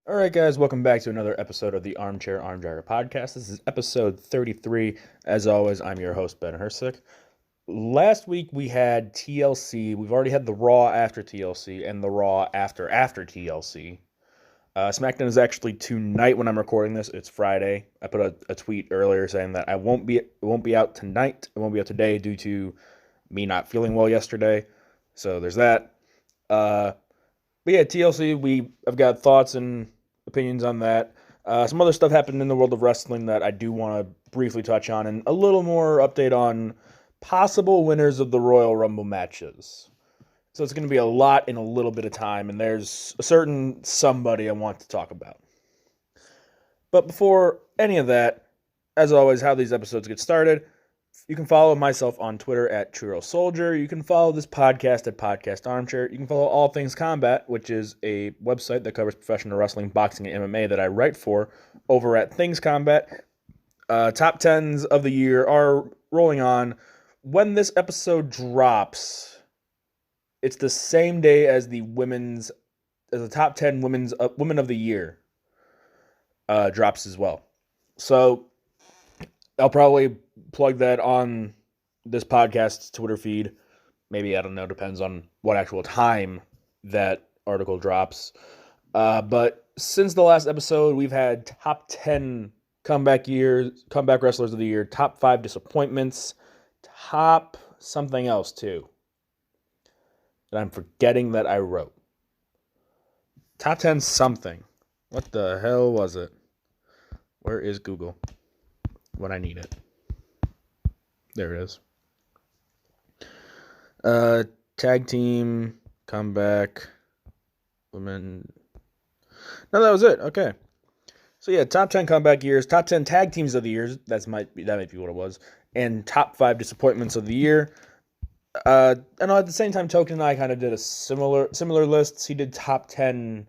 All right, guys, welcome back to another episode of the Armchair Armdrager podcast. This is episode 33. As always, I'm your host, Ben Hersick. Last week we had TLC. We've already had the Raw after TLC and the Raw after TLC. SmackDown is actually tonight when I'm recording this. It's Friday. I put a tweet earlier saying that it won't be out tonight. It won't be out today due to me not feeling well yesterday. So there's that. But yeah, TLC. I've got thoughts and opinions on that. Some other stuff happened in the world of wrestling that I do want to briefly touch on, and a little more update on possible winners of the Royal Rumble matches. So it's going to be a lot in a little bit of time, and there's a certain somebody I want to talk about. But before any of that, as always, how these episodes get started, you can follow myself on Twitter at Churro Soldier. You can follow this podcast at Podcast Armchair. You can follow All Things Combat, which is a website that covers professional wrestling, boxing, and MMA that I write for over at Things Combat. Top 10s of the year are rolling on. When this episode drops, it's the same day as the top 10 women of the year drops as well. So I'll probably plug that on this podcast's Twitter feed. Maybe, I don't know, depends on what actual time that article drops. But since the last episode, we've had top 10 comeback wrestlers of the year, top 5 disappointments, top something else too that I'm forgetting that I wrote. Top 10 something. What the hell was it? Where is Google when I need it? There it is. Tag team, comeback, women. No, that was it. Okay. So yeah, top 10 comeback years, top 10 tag teams of the years. That might be what it was, and top 5 disappointments of the year. And at the same time, Token and I kind of did a similar lists. He did top 10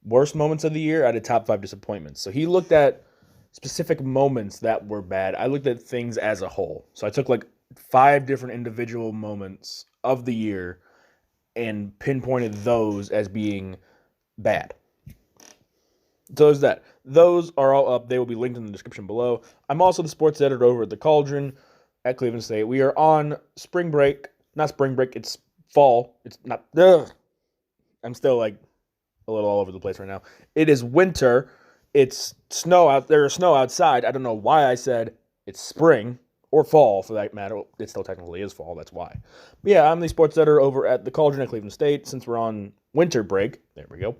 worst moments of the year. I did top 5 disappointments. So he looked at specific moments that were bad. I looked at things as a whole. So I took like 5 different individual moments of the year and pinpointed those as being bad. So there's that. Those are all up. They will be linked in the description below. I'm also the sports editor over at the Cauldron at Cleveland State. We are on spring break. Not spring break. It's fall. It's not. I'm still like a little all over the place right now. It is winter. It's snow out. There's snow outside. I don't know why I said it's spring or fall for that matter. It still technically is fall. That's why. But yeah, I'm the sports editor over at the Cauldron at Cleveland State. Since we're on winter break, there we go.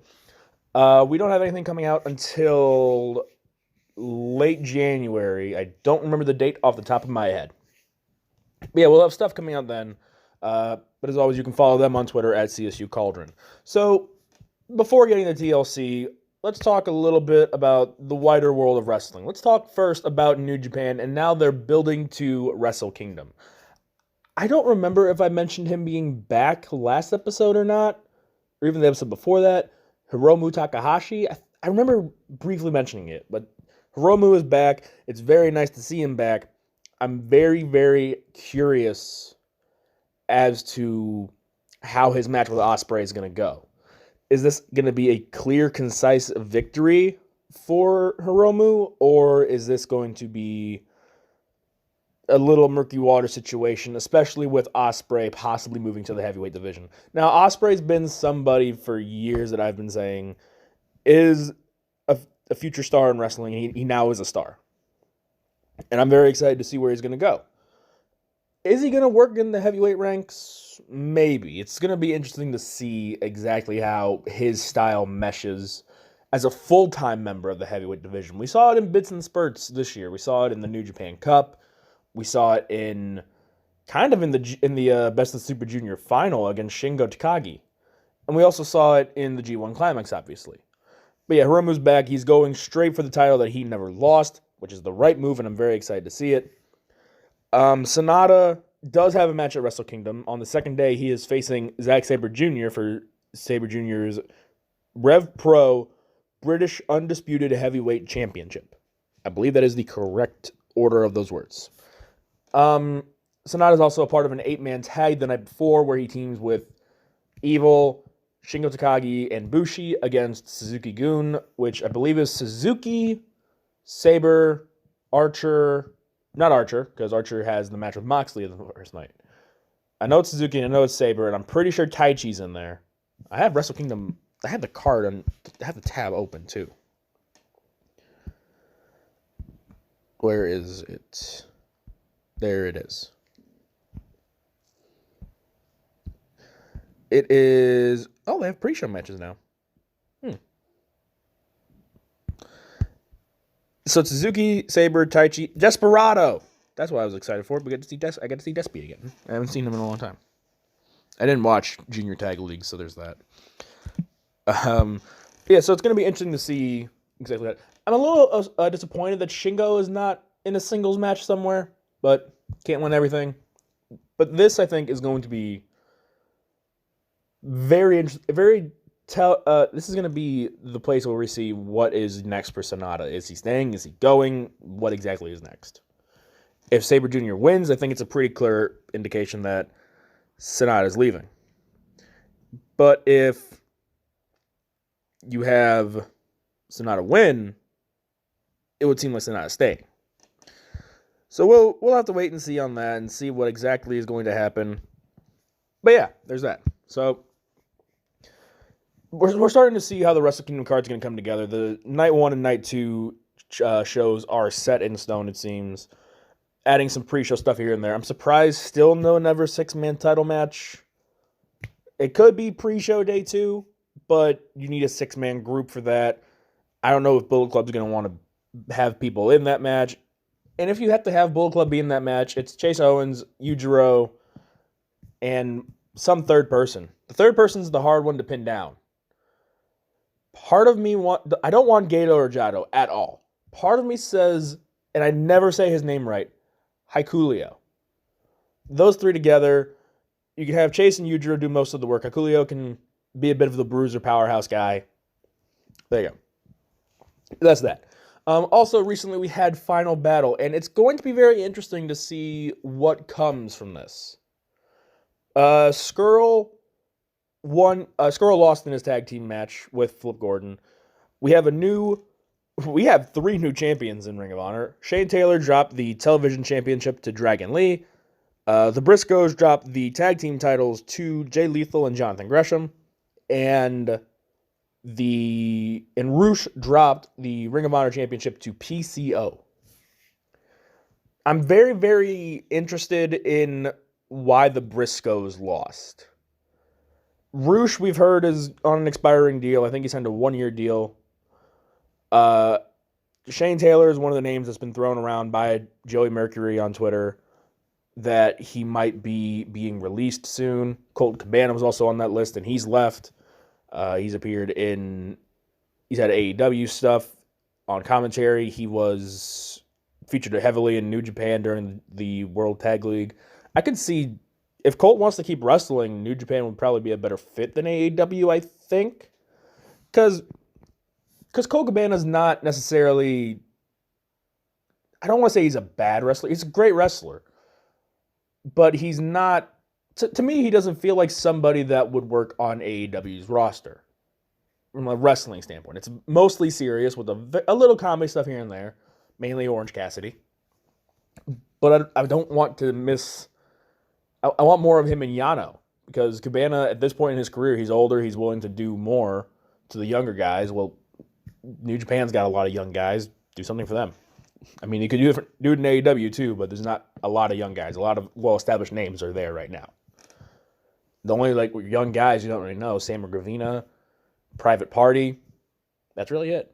We don't have anything coming out until late January. I don't remember the date off the top of my head. But yeah, we'll have stuff coming out then. But as always, you can follow them on Twitter at CSU Cauldron. So before getting to TLC, let's talk a little bit about the wider world of wrestling. Let's talk first about New Japan, and now they're building to Wrestle Kingdom. I don't remember if I mentioned him being back last episode or not, or even the episode before that. Hiromu Takahashi, I remember briefly mentioning it, but Hiromu is back. It's very nice to see him back. I'm very, very curious as to how his match with Ospreay is going to go. Is this going to be a clear, concise victory for Hiromu, or is this going to be a little murky water situation, especially with Ospreay possibly moving to the heavyweight division? Now, Ospreay's been somebody for years that I've been saying is a future star in wrestling. He now is a star. And I'm very excited to see where he's going to go. Is he going to work in the heavyweight ranks? Maybe. It's going to be interesting to see exactly how his style meshes as a full-time member of the heavyweight division. We saw it in bits and spurts this year. We saw it in the New Japan Cup. We saw it in the Best of Super Junior final against Shingo Takagi. And we also saw it in the G1 Climax, obviously. But yeah, Hiromu's back. He's going straight for the title that he never lost, which is the right move, and I'm very excited to see it. Sonata does have a match at Wrestle Kingdom. On the second day, he is facing Zack Sabre Jr. for Sabre Jr.'s Rev Pro British Undisputed Heavyweight Championship. I believe that is the correct order of those words. Sonata is also a part of an 8-man tag the night before where he teams with Evil, Shingo Takagi and Bushi against Suzuki-gun, which I believe is Suzuki, Sabre, Archer, not Archer, because Archer has the match with Moxley the first night. I know it's Suzuki, and I know it's Sabre, and I'm pretty sure Taichi's in there. I have Wrestle Kingdom, I have the card, and I have the tab open, too. Where is it? There it is. It is... Oh, they have pre-show matches now. So Suzuki, Sabre, Taichi, Desperado. That's what I was excited for. I get to see Despy again. I haven't seen him in a long time. I didn't watch Junior Tag League, so there's that. Yeah, so it's going to be interesting to see exactly that. I'm a little disappointed that Shingo is not in a singles match somewhere, but can't win everything. But this, I think, is going to be very interesting. This is going to be the place where we see what is next for Sonata. Is he staying? Is he going? What exactly is next? If Sabre Jr. wins, I think it's a pretty clear indication that Sonata is leaving. But if you have Sonata win, it would seem like Sonata staying. So we'll have to wait and see on that and see what exactly is going to happen. But yeah, there's that. So we're starting to see how the Wrestle Kingdom card is going to come together. The Night 1 and Night 2 shows are set in stone, it seems. Adding some pre-show stuff here and there. I'm surprised still no Never 6-man title match. It could be pre-show day 2, but you need a 6-man group for that. I don't know if Bullet Club's going to want to have people in that match. And if you have to have Bullet Club be in that match, it's Chase Owens, Yujiro, and some third person. The third person's the hard one to pin down. Part of me I don't want Gato or Jado at all. Part of me says, and I never say his name right, Hikuleo. Those three together, you can have Chase and Yujiro do most of the work. Hikuleo can be a bit of the bruiser powerhouse guy. There you go. That's that. Also, recently we had Final Battle, and it's going to be very interesting to see what comes from this. Skrull lost in his tag team match with Flip Gordon. We have 3 new champions in Ring of Honor. Shane Taylor dropped the television championship to Dragon Lee. The Briscoes dropped the tag team titles to Jay Lethal and Jonathan Gresham. And Roosh dropped the Ring of Honor championship to PCO. I'm very, very interested in why the Briscoes lost. Roosh, we've heard, is on an expiring deal. I think he signed a 1-year deal. Shane Taylor is one of the names that's been thrown around by Joey Mercury on Twitter that he might be being released soon. Colton Cabana was also on that list, and he's left. He's had AEW stuff on commentary. He was featured heavily in New Japan during the World Tag League. I could see if Colt wants to keep wrestling, New Japan would probably be a better fit than AEW, I think. Because Colt Cabana's not necessarily... I don't want to say he's a bad wrestler. He's a great wrestler. But he's not... To me, he doesn't feel like somebody that would work on AEW's roster. From a wrestling standpoint. It's mostly serious with a little comedy stuff here and there. Mainly Orange Cassidy. But I don't want to miss... I want more of him in Yano. Because Cabana, at this point in his career, he's older. He's willing to do more to the younger guys. Well, New Japan's got a lot of young guys. Do something for them. I mean, you could do it in AEW too, but there's not a lot of young guys. A lot of well-established names are there right now. The only young guys you don't really know, Sam Gravina, Private Party, that's really it.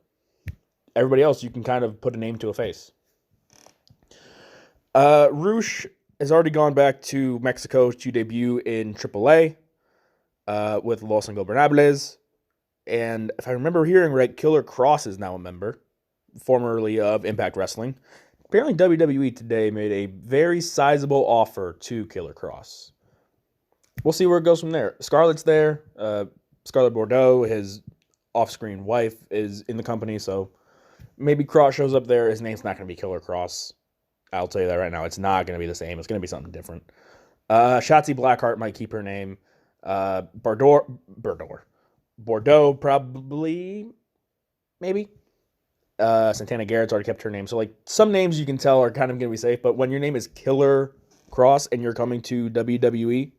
Everybody else, you can kind of put a name to a face. Roosh has already gone back to Mexico to debut in AAA with Los Ingobernables. And if I remember hearing right, Killer Cross is now a member, formerly of Impact Wrestling. Apparently WWE today made a very sizable offer to Killer Cross. We'll see where it goes from there. Scarlett's there. Scarlett Bordeaux, his off-screen wife, is in the company, so maybe Cross shows up there. His name's not going to be Killer Cross. I'll tell you that right now. It's not going to be the same. It's going to be something different. Shotzi Blackheart might keep her name. Bardor. Bordeaux, probably, maybe. Santana Garrett's already kept her name. So, like, some names you can tell are kind of going to be safe. But when your name is Killer Cross and you're coming to WWE,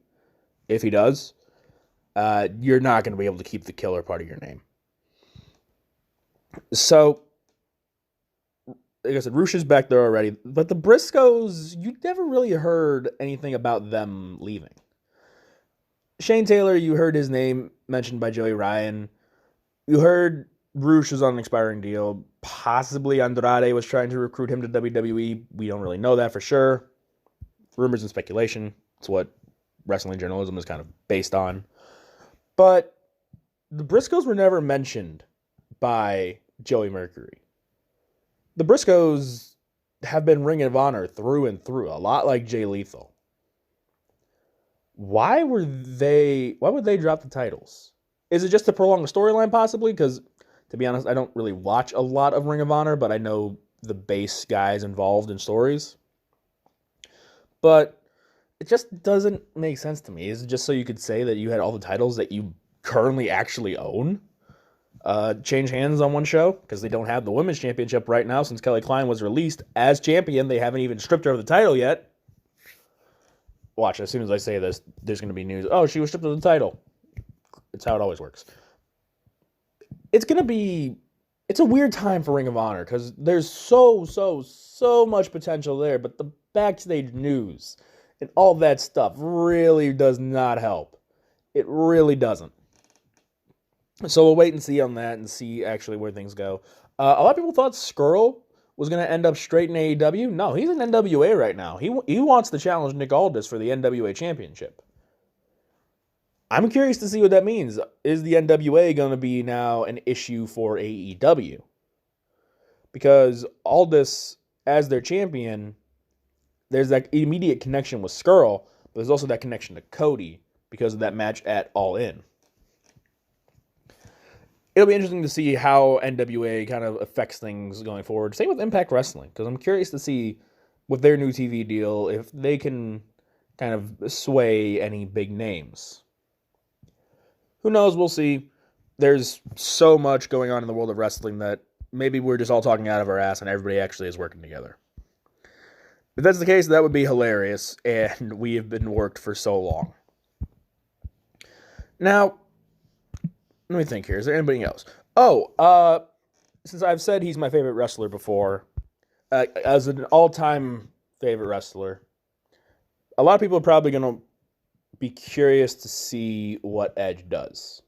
if he does, you're not going to be able to keep the killer part of your name. So, like I said, Roosh is back there already. But the Briscoes, you never really heard anything about them leaving. Shane Taylor, you heard his name mentioned by Joey Ryan. You heard Roosh was on an expiring deal. Possibly Andrade was trying to recruit him to WWE. We don't really know that for sure. Rumors and speculation. It's what wrestling journalism is kind of based on. But the Briscoes were never mentioned by Joey Mercury. The Briscoes have been Ring of Honor through and through, a lot like Jay Lethal. Why would they drop the titles? Is it just to prolong the storyline possibly? Because, to be honest, I don't really watch a lot of Ring of Honor, but I know the base guys involved in stories. But it just doesn't make sense to me. Is it just so you could say that you had all the titles that you currently actually own change hands on one show? Because they don't have the Women's Championship right now since Kelly Klein was released as champion. They haven't even stripped her of the title yet. Watch, as soon as I say this, there's going to be news. Oh, she was stripped of the title. It's how it always works. It's a weird time for Ring of Honor because there's so much potential there, but the backstage news and all that stuff really does not help. It really doesn't. So we'll wait and see on that and see actually where things go. A lot of people thought Skrull was going to end up straight in AEW. No, he's in NWA right now. He wants to challenge Nick Aldis for the NWA Championship. I'm curious to see what that means. Is the NWA going to be now an issue for AEW? Because Aldis, as their champion, there's that immediate connection with Skrull, but there's also that connection to Cody because of that match at All In. It'll be interesting to see how NWA kind of affects things going forward. Same with Impact Wrestling, because I'm curious to see with their new TV deal if they can kind of sway any big names. Who knows? We'll see. There's so much going on in the world of wrestling that maybe we're just all talking out of our ass and everybody actually is working together. If that's the case, that would be hilarious, and we have been worked for so long. Now, let me think here. Is there anybody else? Since I've said he's my favorite wrestler before, as an all-time favorite wrestler, a lot of people are probably going to be curious to see what Edge does.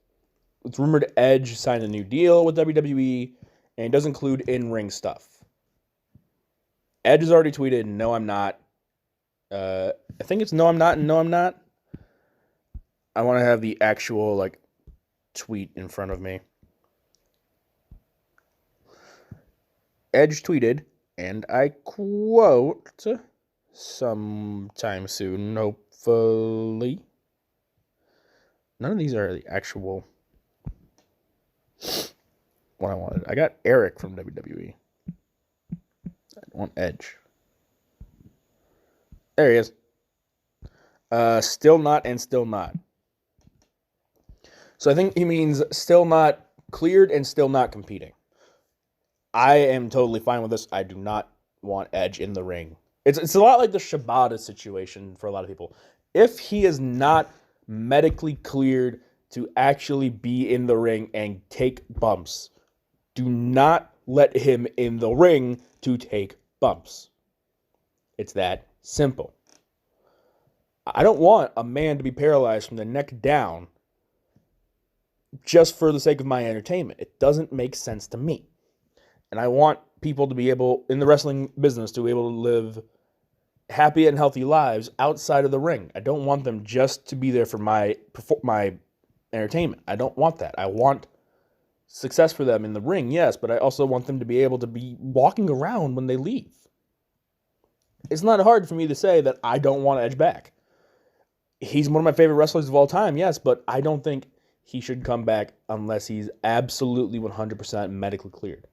It's rumored Edge signed a new deal with WWE, and it does include in-ring stuff. Edge has already tweeted, "No, I'm not." I think it's "No, I'm not," and "No, I'm not." I want to have the actual, tweet in front of me. Edge tweeted, and I quote, "Sometime soon, hopefully." None of these are the actual what I wanted. I got Eric from WWE. I want Edge. There he is. Still not and still not. So I think he means still not cleared and still not competing. I am totally fine with this. I do not want Edge in the ring. It's a lot like the Shibata situation for a lot of people. If he is not medically cleared to actually be in the ring and take bumps, do not let him in the ring to take bumps. It's that simple. I don't want a man to be paralyzed from the neck down just for the sake of my entertainment. It doesn't make sense to me. And I want people to be able, in the wrestling business, to be able to live happy and healthy lives outside of the ring. I don't want them just to be there for my entertainment. I don't want that. I want success for them in the ring, yes, but I also want them to be able to be walking around when they leave. It's not hard for me to say that I don't want Edge back. He's one of my favorite wrestlers of all time, yes, but I don't think he should come back unless he's absolutely 100% medically cleared.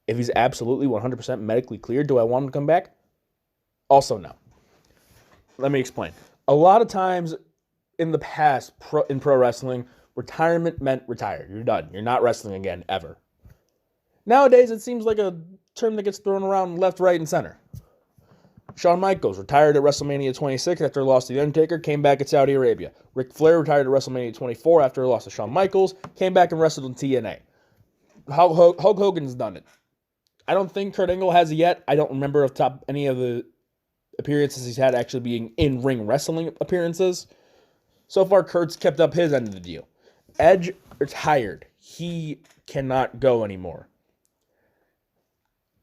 If he's absolutely 100% medically cleared, do I want him to come back? Also, no. Let me explain. A lot of times in the past in pro wrestling, Retirement meant retired. You're done. You're not wrestling again, ever. Nowadays, it seems like a term that gets thrown around left, right, and center. Shawn Michaels retired at WrestleMania 26 after a loss to The Undertaker, came back at Saudi Arabia. Ric Flair retired at WrestleMania 24 after a loss to Shawn Michaels, came back and wrestled in TNA. Hulk Hogan's done it. I don't think Kurt Angle has it yet. I don't remember any of the appearances he's had actually being in-ring wrestling appearances. So far, Kurt's kept up his end of the deal. Edge retired. He cannot go anymore.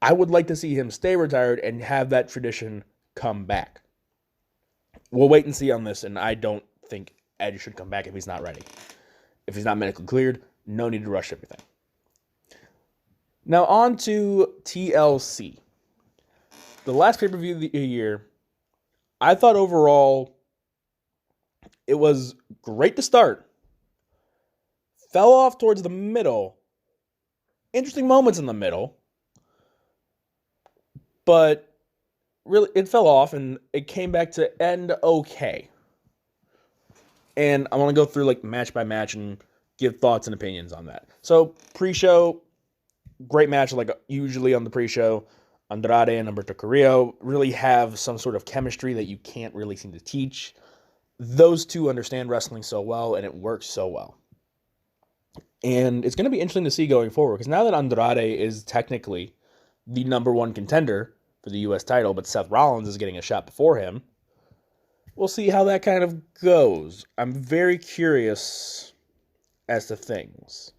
I would like to see him stay retired and have that tradition come back. We'll wait and see on this, and I don't think Edge should come back if he's not ready. If he's not medically cleared, no need to rush everything. Now on to TLC. The last pay-per-view of the year, I thought overall it was great to start. Fell off towards the middle. Interesting moments in the middle. But really, it fell off and it came back to end okay. And I want to go through like match by match and give thoughts and opinions on that. So pre-show, great match like usually on the pre-show. Andrade and Humberto Carrillo really have some sort of chemistry that you can't really seem to teach. Those two understand wrestling so well and it works so well. And it's going to be interesting to see going forward because now that Andrade is technically the number one contender for the U.S. title, but Seth Rollins is getting a shot before him. We'll see how that kind of goes. I'm very curious as to things.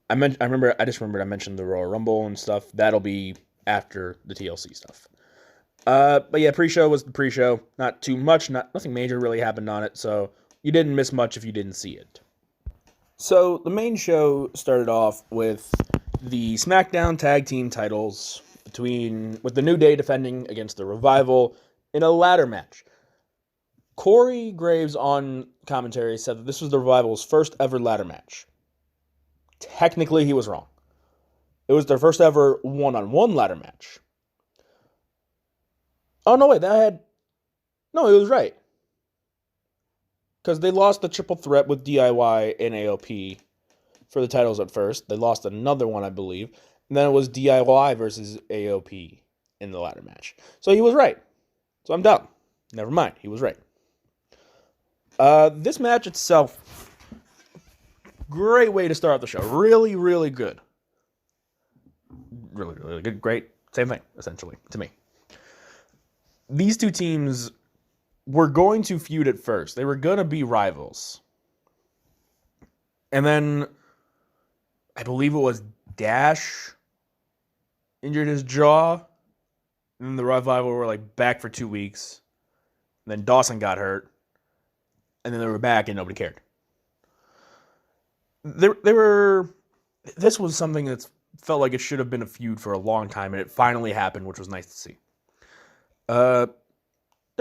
I just remembered I mentioned the Royal Rumble and stuff. That'll be after the TLC stuff. But yeah, pre-show was the pre-show. Not too much, nothing major really happened on it, so you didn't miss much if you didn't see it. So the main show started off with the SmackDown Tag Team titles with the New Day defending against the Revival in a ladder match. Corey Graves on commentary said that this was the Revival's first ever ladder match. Technically, he was wrong. It was their first ever one-on-one ladder match. Oh, no, wait, no, he was right. Because they lost the triple threat with DIY and AOP for the titles at first. They lost another one, I believe. And then it was DIY versus AOP in the ladder match. So he was right. So I'm dumb. Never mind. He was right. This match itself, great way to start off the show. Really, really good. Really, really good. Great. Same thing, essentially, to me. These two teams were going to feud at first. They were going to be rivals. And then, I believe it was Dash injured his jaw. And then the Revival were like back for 2 weeks. And then Dawson got hurt. And then they were back and nobody cared. This was something that felt like it should have been a feud for a long time. And it finally happened, which was nice to see. There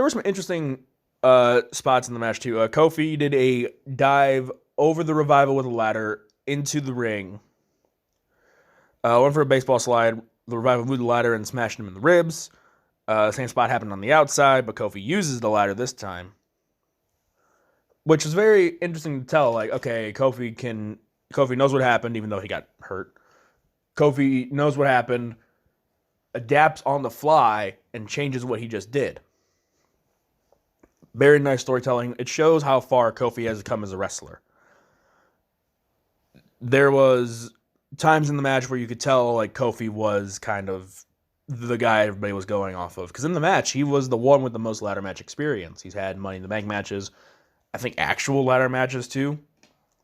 were some interesting spots in the match too. Kofi did a dive over the Revival with a ladder into the ring. Went for a baseball slide. The Revival moved the ladder and smashed him in the ribs. Same spot happened on the outside, but Kofi uses the ladder this time. Which is very interesting to tell. Like, okay, Kofi knows what happened, even though he got hurt. Kofi knows what happened, adapts on the fly, and changes what he just did. Very nice storytelling. It shows how far Kofi has come as a wrestler. There was times in the match where you could tell like Kofi was kind of the guy everybody was going off of. Because in the match, he was the one with the most ladder match experience. He's had Money in the Bank matches. I think actual ladder matches too.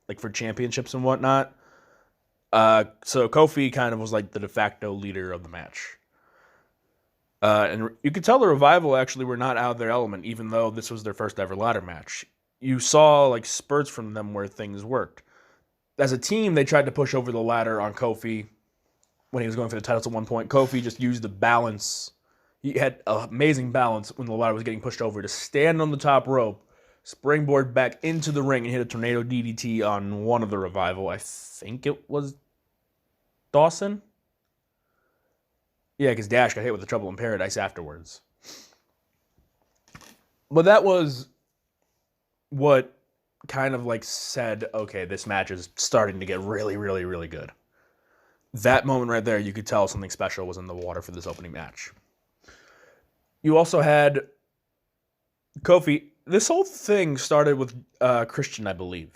Like for championships and whatnot. So Kofi kind of was like the de facto leader of the match. And you could tell the Revival actually were not out of their element, even though this was their first ever ladder match. You saw like spurts from them where things worked. As a team, they tried to push over the ladder on Kofi when he was going for the titles at one point. Kofi just used the balance. He had amazing balance when the ladder was getting pushed over to stand on the top rope, springboard back into the ring, and hit a tornado DDT on one of the Revival. I think it was Dawson. Yeah, because Dash got hit with the Trouble in Paradise afterwards. But that was what kind of like said, okay, this match is starting to get really, really, really good. That moment right there, you could tell something special was in the water for this opening match. You also had Kofi. This whole thing started with Christian, I believe.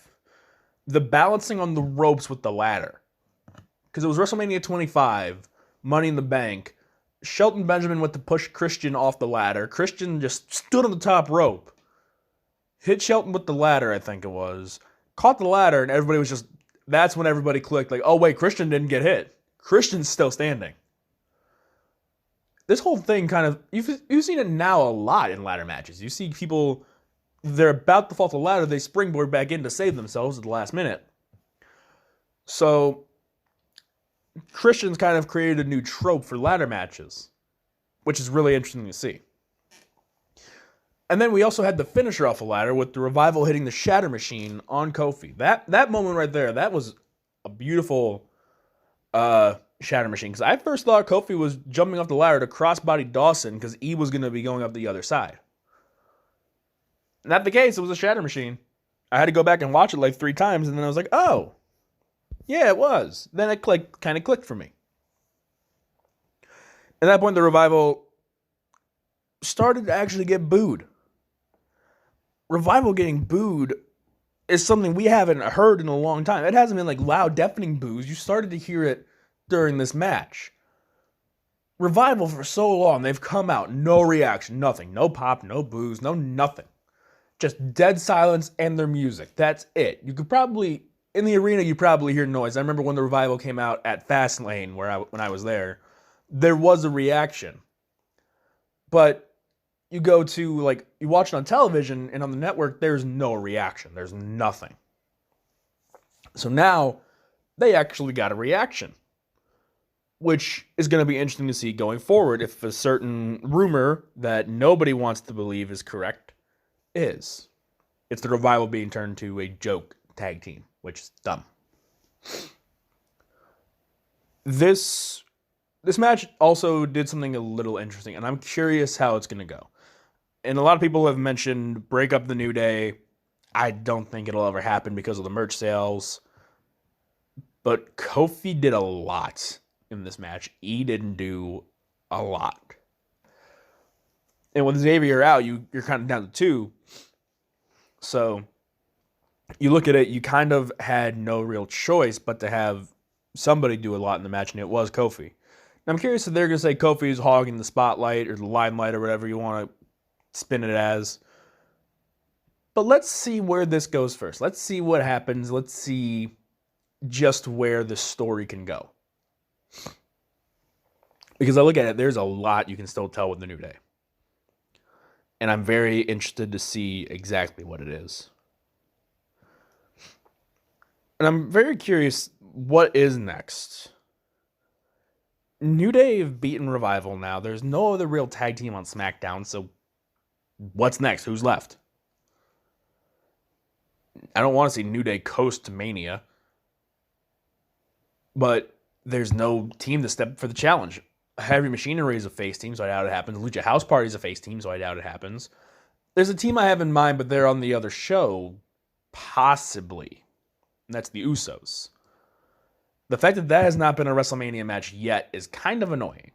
The balancing on the ropes with the ladder. Because it was WrestleMania 25, Money in the Bank. Shelton Benjamin went to push Christian off the ladder. Christian just stood on the top rope. Hit Shelton with the ladder, I think it was. Caught the ladder, and everybody was just... That's when everybody clicked, like, oh wait, Christian didn't get hit. Christian's still standing. This whole thing kind of... You've seen it now a lot in ladder matches. You see people... They're about to fall off the ladder, they springboard back in to save themselves at the last minute. So... Christian's kind of created a new trope for ladder matches, which is really interesting to see. And then we also had the finisher off the ladder with the Revival hitting the Shatter Machine on Kofi. That moment right there, that was a beautiful Shatter Machine. Because I first thought Kofi was jumping off the ladder to crossbody Dawson because he was going to be going up the other side. Not the case, it was a Shatter Machine. I had to go back and watch it like 3 times, and then I was like, oh. Yeah, it was. Then it kind of clicked for me. At that point, the Revival started to actually get booed. Revival getting booed is something we haven't heard in a long time. It hasn't been like loud, deafening boos. You started to hear it during this match. Revival for so long, they've come out, no reaction, nothing. No pop, no boos, no nothing. Just dead silence and their music. That's it. You could probably... In the arena, you probably hear noise. I remember when the Revival came out at Fastlane, when I was there was a reaction. But you go to, like, you watch it on television, and on the network, there's no reaction. There's nothing. So now, they actually got a reaction. Which is going to be interesting to see going forward if a certain rumor that nobody wants to believe is correct is. It's the Revival being turned to a joke tag team. Which is dumb. This match also did something a little interesting, and I'm curious how it's going to go. And a lot of people have mentioned break up the New Day. I don't think it'll ever happen because of the merch sales. But Kofi did a lot in this match. He didn't do a lot. And with Xavier out, you're kind of down to 2. So... You look at it, you kind of had no real choice but to have somebody do a lot in the match, and it was Kofi. And I'm curious if they're going to say Kofi's hogging the spotlight or the limelight or whatever you want to spin it as. But let's see where this goes first. Let's see what happens. Let's see just where the story can go. Because I look at it, there's a lot you can still tell with the New Day. And I'm very interested to see exactly what it is. And I'm very curious what is next. New Day have beaten Revival now. There's no other real tag team on SmackDown, so what's next? Who's left? I don't want to see New Day coast to Mania, but there's no team to step for the challenge. Heavy Machinery is a face team, so I doubt it happens. Lucha House Party is a face team, so I doubt it happens. There's a team I have in mind, but they're on the other show, possibly. And that's the Usos. The fact that has not been a WrestleMania match yet is kind of annoying.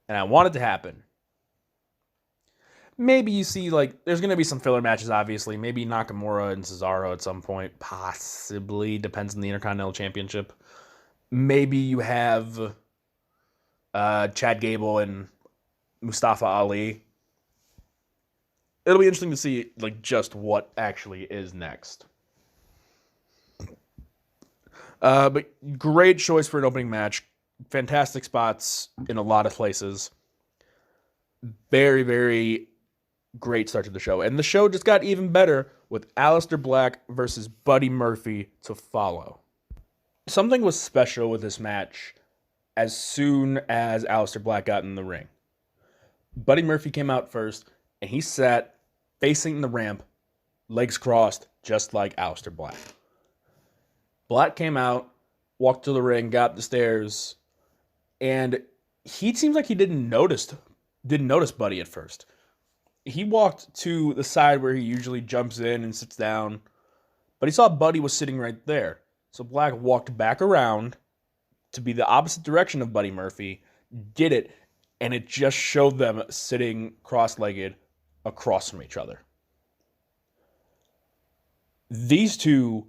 And I want it to happen. Maybe you see, like, there's going to be some filler matches, obviously. Maybe Nakamura and Cesaro at some point. Possibly. Depends on the Intercontinental Championship. Maybe you have Chad Gable and Mustafa Ali. It'll be interesting to see, like, just what actually is next. But great choice for an opening match. Fantastic spots in a lot of places. Very, very great start to the show. And the show just got even better with Aleister Black versus Buddy Murphy to follow. Something was special with this match as soon as Aleister Black got in the ring. Buddy Murphy came out first, and he sat facing the ramp, legs crossed, just like Aleister Black. Black came out, walked to the ring, got the stairs, and he seems like he didn't notice Buddy at first. He walked to the side where he usually jumps in and sits down, But he saw Buddy was sitting right there. So Black walked back around to be the opposite direction of Buddy Murphy, did it, and it just showed them sitting cross-legged across from each other. These two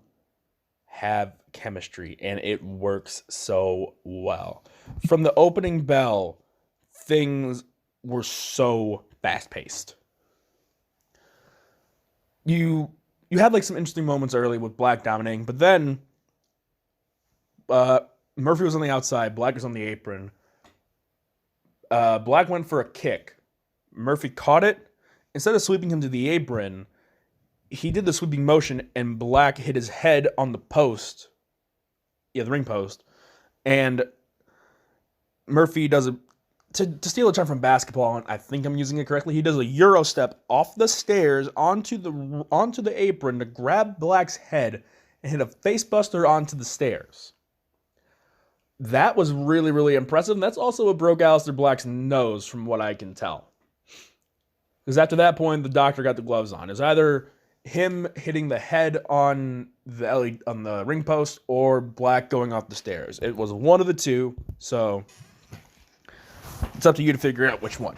have chemistry, and it works so well. From the opening bell, things were so fast-paced. You had like some interesting moments early with Black dominating, but then Murphy was on the outside, Black was on the apron. Black went for a kick. Murphy caught it. Instead of sweeping him to the apron, he did the sweeping motion, and Black hit his head on the post. Yeah, the ring post. And Murphy does a... To steal a term from basketball, and I think I'm using it correctly, he does a Euro step off the stairs onto the apron to grab Black's head and hit a facebuster onto the stairs. That was really, really impressive. And that's also what broke Aleister Black's nose, from what I can tell. Because after that point, the doctor got the gloves on. It's either him hitting the head on the ring post or Black going off the stairs. It was one of the two, so it's up to you to figure out which one.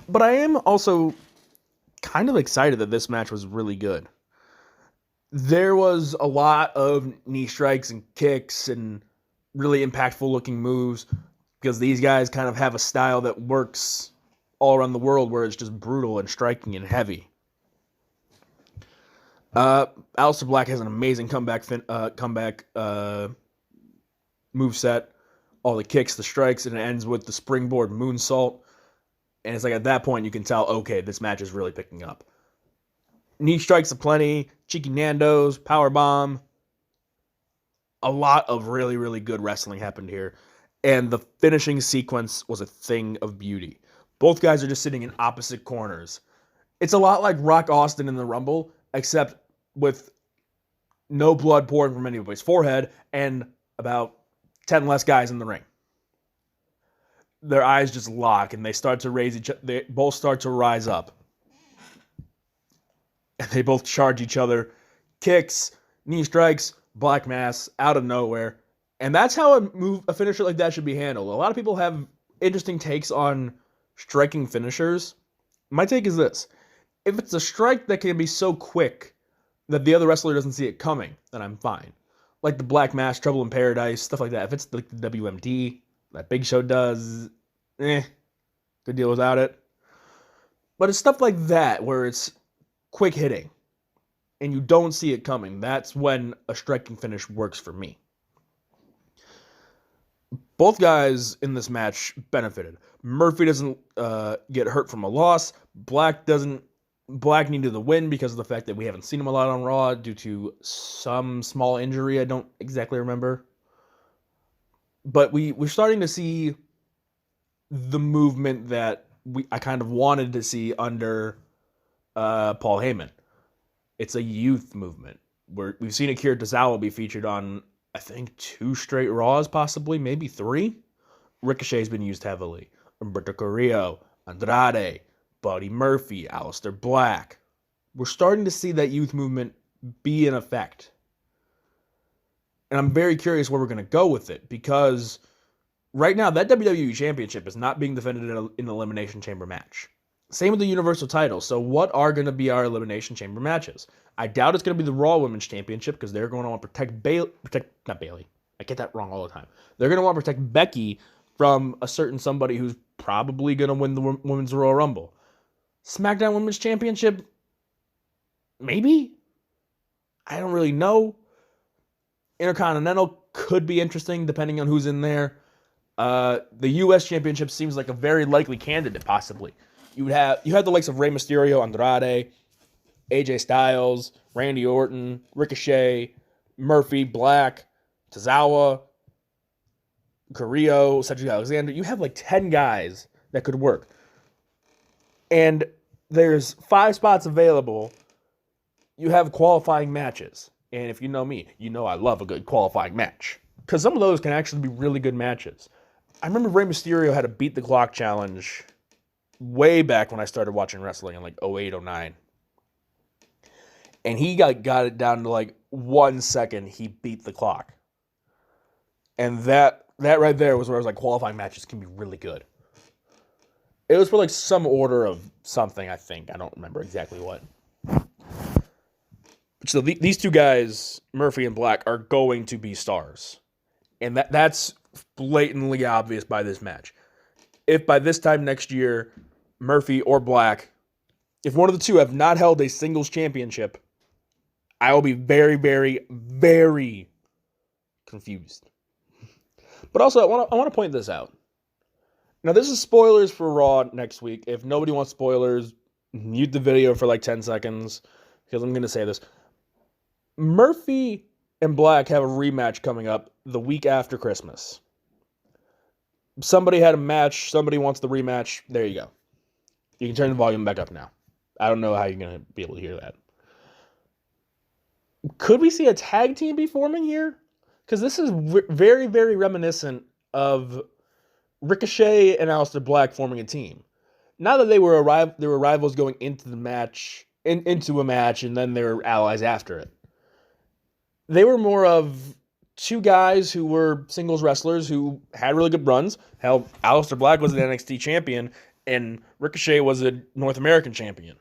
But I am also kind of excited that this match was really good. There was a lot of knee strikes and kicks and really impactful looking moves because these guys kind of have a style that works all around the world where it's just brutal and striking and heavy. Aleister Black has an amazing comeback moveset. All the kicks, the strikes, and it ends with the springboard moonsault. And it's like at that point you can tell, okay, this match is really picking up. Knee strikes aplenty, cheeky Nandos, powerbomb. A lot of really, really good wrestling happened here. And the finishing sequence was a thing of beauty. Both guys are just sitting in opposite corners. It's a lot like Rock Austin in the Rumble, except with no blood pouring from anybody's forehead and about 10 less guys in the ring. Their eyes just lock and they start to raise each other. They both start to rise up. And they both charge each other. Kicks, knee strikes, Black Mass, out of nowhere. And that's how a finisher like that should be handled. A lot of people have interesting takes on striking finishers. My take is this. If it's a strike that can be so quick that the other wrestler doesn't see it coming, then I'm fine. Like the Black Mass, Trouble in Paradise, stuff like that. If it's like the WMD, that Big Show does, good deal without it. But it's stuff like that where it's quick hitting and you don't see it coming. That's when a striking finish works for me. Both guys in this match benefited. Murphy doesn't get hurt from a loss. Black needed the win because of the fact that we haven't seen him a lot on Raw due to some small injury. I don't exactly remember. But we're starting to see the movement that I kind of wanted to see under Paul Heyman. It's a youth movement. We've seen Akira Tozawa be featured on, I think, 2 straight Raws, possibly, maybe 3. Ricochet's been used heavily. Humberto Carrillo, Andrade, Buddy Murphy, Aleister Black. We're starting to see that youth movement be in effect. And I'm very curious where we're going to go with it, because right now that WWE Championship is not being defended in an Elimination Chamber match. Same with the Universal title. So what are going to be our Elimination Chamber matches? I doubt it's going to be the Raw Women's Championship because they're going to want to protect not Bayley. I get that wrong all the time. They're going to want to protect Becky from a certain somebody who's probably going to win the Women's Royal Rumble. SmackDown Women's Championship? Maybe? I don't really know. Intercontinental could be interesting depending on who's in there. The U.S. Championship seems like a very likely candidate, possibly. You had the likes of Rey Mysterio, Andrade, AJ Styles, Randy Orton, Ricochet, Murphy, Black, Tozawa, Carrillo, Cedric Alexander. You have like 10 guys that could work. And there's 5 spots available. You have qualifying matches. And if you know me, you know I love a good qualifying match. Because some of those can actually be really good matches. I remember Rey Mysterio had a Beat the Clock challenge way back when I started watching wrestling in like 08, 09. And he got it down to like 1 second. He beat the clock. And that right there was where I was like, qualifying matches can be really good. It was for like some order of something, I think. I don't remember exactly what. So these two guys, Murphy and Black, are going to be stars. And that's blatantly obvious by this match. If by this time next year, Murphy or Black, if one of the two have not held a singles championship, I will be very, very, very confused. But also, I want to point this out. Now, this is spoilers for Raw next week. If nobody wants spoilers, mute the video for like 10 seconds, because I'm going to say this. Murphy and Black have a rematch coming up the week after Christmas. Somebody had a match. Somebody wants the rematch. There you go. You can turn the volume back up now. I don't know how you're going to be able to hear that. Could we see a tag team be forming here? Because this is very, very reminiscent of Ricochet and Aleister Black forming a team. Not that they were rivals going into the match, into a match, and then they were allies after it. They were more of two guys who were singles wrestlers who had really good runs. Hell, Aleister Black was an NXT champion, and Ricochet was a North American champion.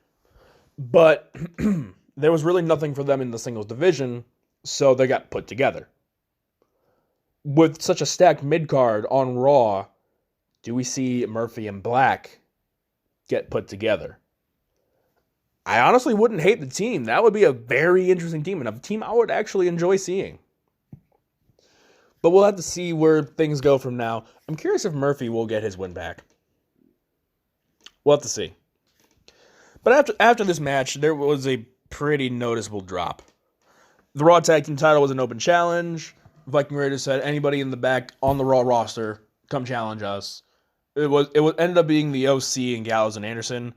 But there was really nothing for them in the singles division, so they got put together. With such a stacked mid-card on Raw, do we see Murphy and Black get put together? I honestly wouldn't hate the team. That would be a very interesting team, and a team I would actually enjoy seeing. But we'll have to see where things go from now. I'm curious if Murphy will get his win back. We'll have to see. But after this match, there was a pretty noticeable drop. The Raw Tag Team title was an open challenge. Viking Raiders said, anybody in the back on the Raw roster, come challenge us. It ended up being the OC and Gallows and Anderson.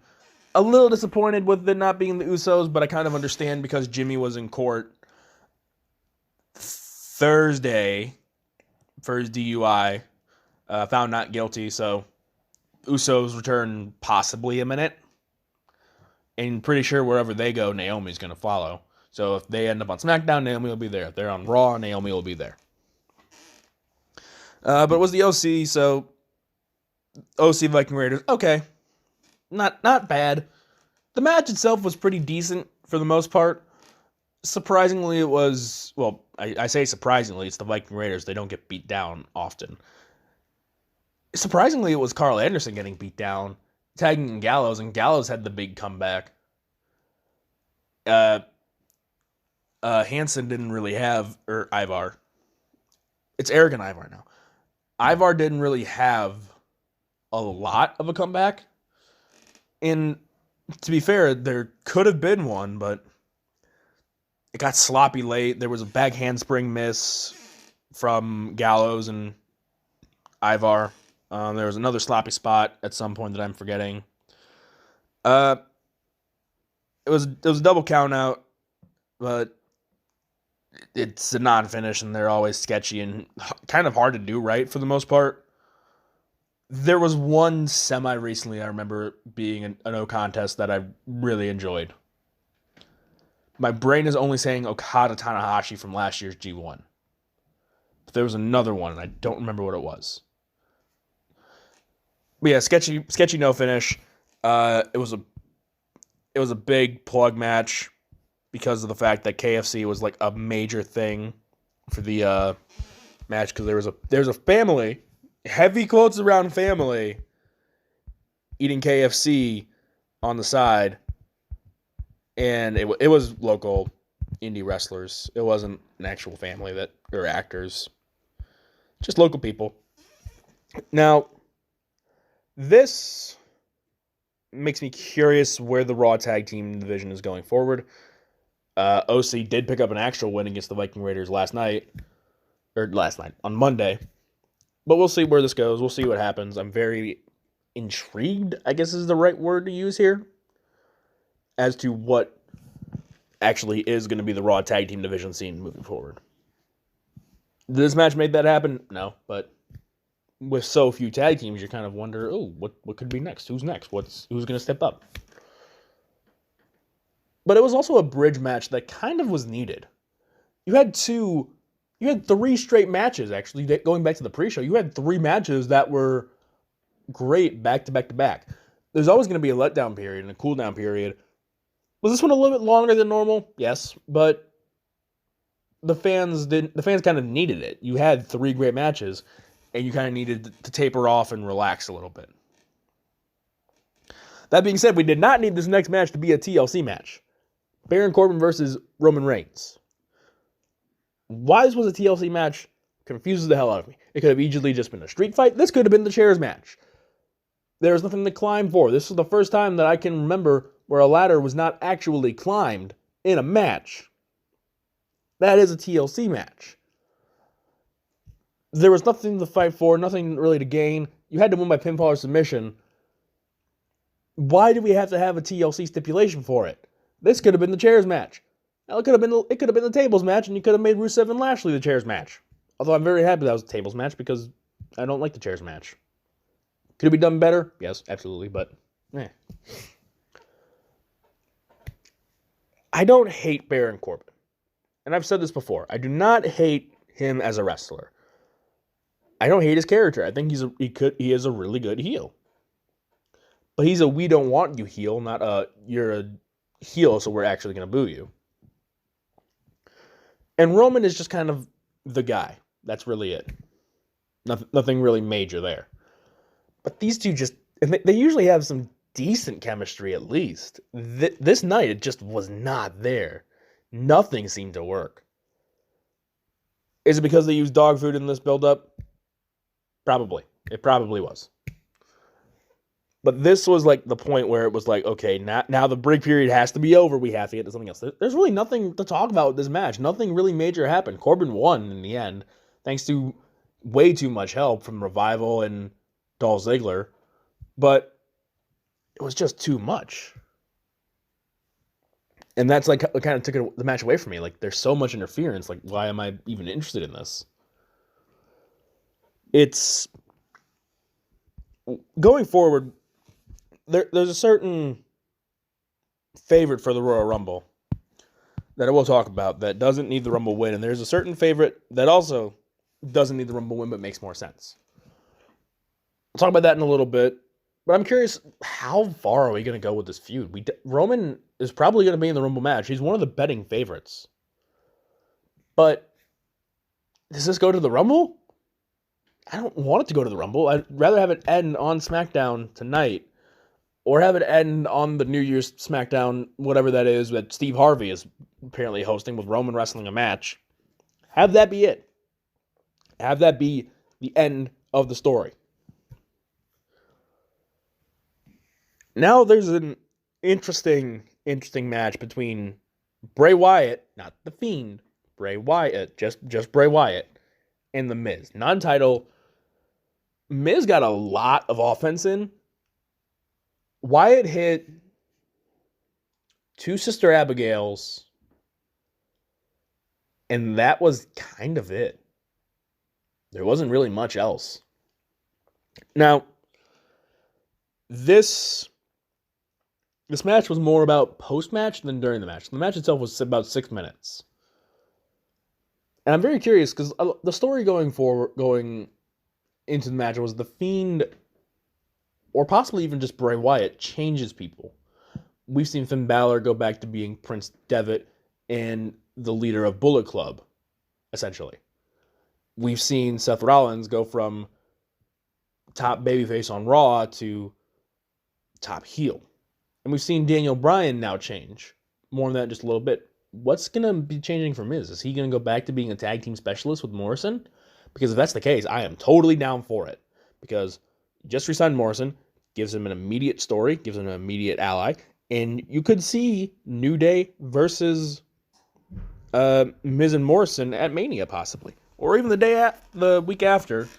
A little disappointed with it not being the Usos, but I kind of understand because Jimmy was in court Thursday for his DUI, found not guilty, so Usos return possibly imminent. And pretty sure wherever they go, Naomi's going to follow. So if they end up on SmackDown, Naomi will be there. If they're on Raw, Naomi will be there. But it was the OC, so OC Viking Raiders, okay. Not bad. The match itself was pretty decent for the most part. Surprisingly, it was, well, I say surprisingly, it's the Viking Raiders. They don't get beat down often. Surprisingly, it was Carl Anderson getting beat down, tagging Gallows, and Gallows had the big comeback. Hansen didn't really have, or Ivar. It's Eric and Ivar now. Ivar didn't really have a lot of a comeback. And to be fair, there could have been one, but it got sloppy late. There was a back handspring miss from Gallows and Ivar. There was another sloppy spot at some point that I'm forgetting. It was a double count out, but it's a non-finish, and they're always sketchy and kind of hard to do right for the most part. There was one semi-recently I remember being a no contest that I really enjoyed. My brain is only saying Okada Tanahashi from last year's G1. But there was another one, and I don't remember what it was. But yeah, sketchy no finish. It was a big plug match because of the fact that KFC was like a major thing for the match, because there's a family, heavy quotes around family, eating KFC on the side, and it was local indie wrestlers. It wasn't an actual family that or actors, just local people. Now, this makes me curious where the Raw Tag Team division is going forward. OC did pick up an actual win against the Viking Raiders on Monday. But we'll see where this goes. We'll see what happens. I'm very intrigued, I guess is the right word to use here, as to what actually is going to be the Raw Tag Team division scene moving forward. Did this match make that happen? No, but with so few tag teams, you kind of wonder, what could be next? Who's next? Who's going to step up? But it was also a bridge match that kind of was needed. You had 3 straight matches, actually, going back to the pre-show. You had 3 matches that were great back to back to back. There's always going to be a letdown period and a cooldown period. Was this one a little bit longer than normal? Yes, but the fans kind of needed it. You had 3 great matches, and you kind of needed to taper off and relax a little bit. That being said, we did not need this next match to be a TLC match. Baron Corbin versus Roman Reigns. Why this was a TLC match confuses the hell out of me. It could have easily just been a street fight. This could have been the chairs match. There was nothing to climb for. This was the first time that I can remember where a ladder was not actually climbed in a match. That is a TLC match. There was nothing to fight for, nothing really to gain. You had to win by pinfall or submission. Why do we have to have a TLC stipulation for it? This could have been the chairs match. Now, it could have been the tables match, and you could have made Rusev and Lashley the chairs match. Although I'm very happy that was a tables match because I don't like the chairs match. Could it be done better? Yes, absolutely, but I don't hate Baron Corbin. And I've said this before. I do not hate him as a wrestler. I don't hate his character. I think he is a really good heel. But he's a we don't want you heel, not a you're a heel, so we're actually going to boo you. And Roman is just kind of the guy. That's really it. Nothing really major there. But these two they usually have some decent chemistry at least. This night, it just was not there. Nothing seemed to work. Is it because they used dog food in this build-up? Probably. It probably was. But this was like the point where it was like, okay, now the break period has to be over. We have to get to something else. There's really nothing to talk about with this match. Nothing really major happened. Corbin won in the end, thanks to way too much help from Revival and Dolph Ziggler. But it was just too much. And that's like kind of took the match away from me. Like, there's so much interference. Like, why am I even interested in this? It's going forward. There's a certain favorite for the Royal Rumble that I will talk about that doesn't need the Rumble win, and there's a certain favorite that also doesn't need the Rumble win but makes more sense. I'll talk about that in a little bit, but I'm curious, how far are we going to go with this feud? Roman is probably going to be in the Rumble match. He's one of the betting favorites. But does this go to the Rumble? I don't want it to go to the Rumble. I'd rather have it end on SmackDown tonight, or have it end on the New Year's SmackDown, whatever that is, that Steve Harvey is apparently hosting with Roman wrestling a match. Have that be it. Have that be the end of the story. Now there's an interesting match between Bray Wyatt, not The Fiend, Bray Wyatt, just Bray Wyatt, and The Miz. Non-title. Miz got a lot of offense in. Wyatt hit 2 Sister Abigails, and that was kind of it. There wasn't really much else. Now, this match was more about post-match than during the match. The match itself was about 6 minutes. And I'm very curious, because the story going into the match was The Fiend, or possibly even just Bray Wyatt, changes people. We've seen Finn Balor go back to being Prince Devitt and the leader of Bullet Club, essentially. We've seen Seth Rollins go from top babyface on Raw to top heel. And we've seen Daniel Bryan now change. More on that in just a little bit. What's going to be changing for Miz? Is he going to go back to being a tag team specialist with Morrison? Because if that's the case, I am totally down for it. Because just re-signed Morrison, gives him an immediate story, gives him an immediate ally, and you could see New Day versus Miz and Morrison at Mania, possibly. Or even the week after,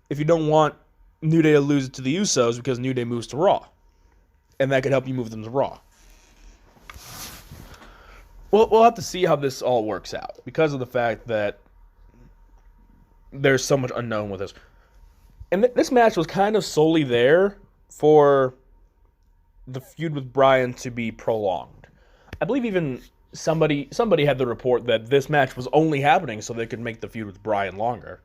if you don't want New Day to lose it to the Usos because New Day moves to Raw. And that could help you move them to Raw. We'll have to see how this all works out, because of the fact that there's so much unknown with this. And this match was kind of solely there for the feud with Bryan to be prolonged. I believe even somebody had the report that this match was only happening so they could make the feud with Bryan longer.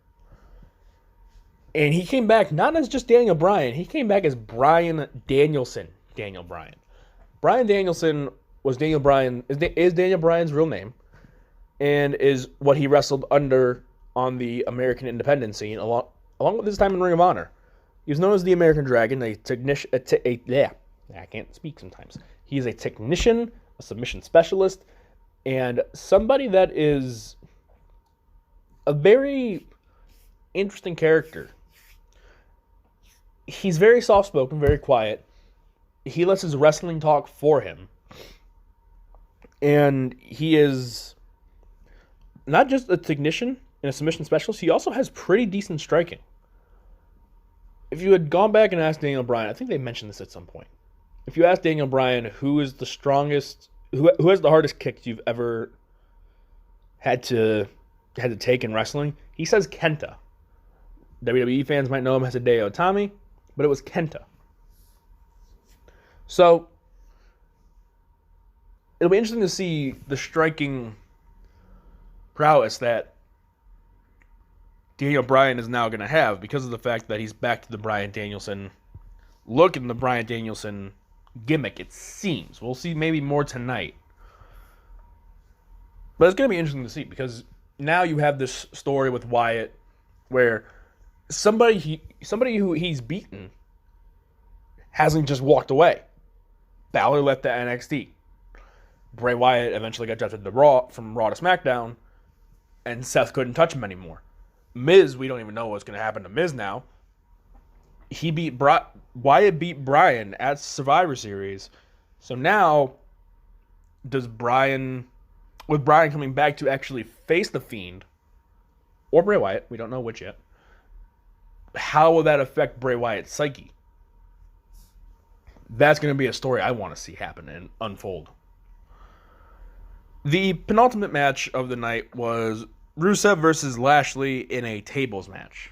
And he came back not as just Daniel Bryan. He came back as Bryan Danielson. Daniel Bryan. Bryan Danielson was Daniel Bryan, is Daniel Bryan's real name, and is what he wrestled under on the American independent scene along with his time in Ring of Honor. He was known as the American Dragon, I can't speak sometimes. He is a technician, a submission specialist, and somebody that is a very interesting character. He's very soft-spoken, very quiet. He lets his wrestling talk for him. And he is not just a technician and a submission specialist, he also has pretty decent striking. If you had gone back and asked Daniel Bryan, I think they mentioned this at some point. If you ask Daniel Bryan who is the strongest, who has the hardest kicks you've ever had to take in wrestling, he says Kenta. WWE fans might know him as Hideo Itami, but it was Kenta. So it'll be interesting to see the striking prowess that Daniel Bryan is now going to have because of the fact that he's back to the Bryan Danielson look and the Bryan Danielson gimmick, it seems. We'll see maybe more tonight. But it's going to be interesting to see because now you have this story with Wyatt where somebody who he's beaten hasn't just walked away. Balor left the NXT. Bray Wyatt eventually got drafted to Raw from Raw to SmackDown, and Seth couldn't touch him anymore. Miz, we don't even know what's going to happen to Miz now. Wyatt beat Bryan at Survivor Series. So now, with Bryan coming back to actually face the Fiend, or Bray Wyatt, we don't know which yet, how will that affect Bray Wyatt's psyche? That's going to be a story I want to see happen and unfold. The penultimate match of the night was Rusev versus Lashley in a tables match.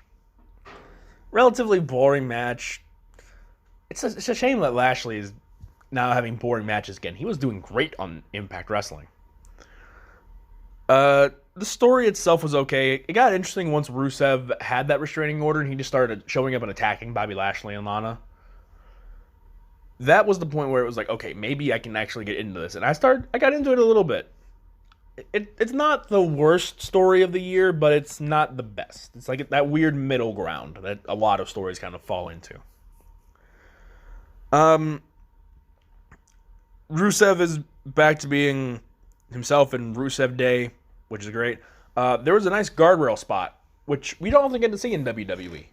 Relatively boring match. It's a shame that Lashley is now having boring matches again. He was doing great on Impact Wrestling. The story itself was okay. It got interesting once Rusev had that restraining order and he just started showing up and attacking Bobby Lashley and Lana. That was the point where it was like, okay, maybe I can actually get into this. And I got into it a little bit. It's not the worst story of the year, but it's not the best. It's like that weird middle ground that a lot of stories kind of fall into. Rusev is back to being himself in Rusev Day, which is great. There was a nice guardrail spot, which we don't often get to see in WWE.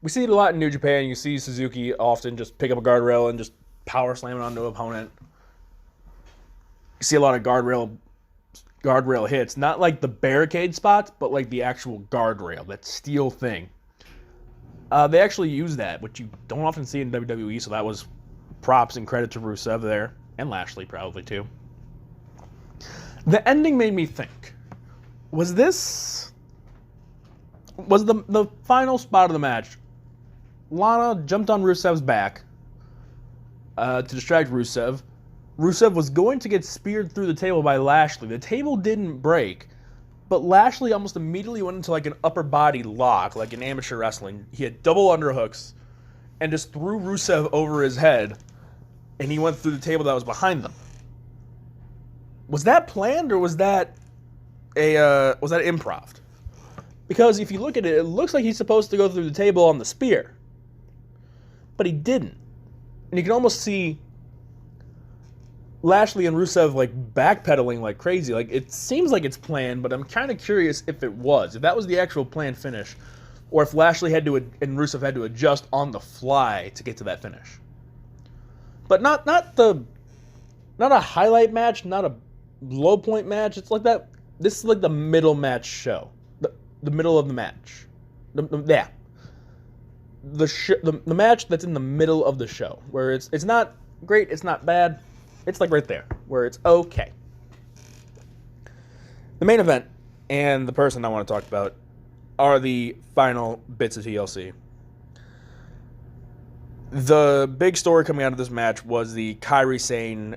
We see it a lot in New Japan. You see Suzuki often just pick up a guardrail and just power slam it onto an opponent. You see a lot of guardrail hits, not like the barricade spots, but like the actual guardrail, that steel thing. They actually use that, which you don't often see in WWE, so that was props and credit to Rusev there, and Lashley probably too. The ending made me think, was the final spot of the match, Lana jumped on Rusev's back to distract Rusev. Rusev was going to get speared through the table by Lashley. The table didn't break, but Lashley almost immediately went into like an upper body lock, like in amateur wrestling. He had double underhooks and just threw Rusev over his head, and he went through the table that was behind them. Was that planned or was that improv? Because if you look at it, it looks like he's supposed to go through the table on the spear, but he didn't. And you can almost see Lashley and Rusev like backpedaling like crazy. Like it seems like it's planned, but I'm kind of curious if it was. If that was the actual planned finish, or if Lashley and Rusev had to adjust on the fly to get to that finish. But not a highlight match, not a low point match. It's like that. This is like the middle match show, the middle of the match. The match that's in the middle of the show, where it's not great, it's not bad. It's like right there, where it's okay. The main event and the person I want to talk about are the final bits of TLC. The big story coming out of this match was the Kairi Sane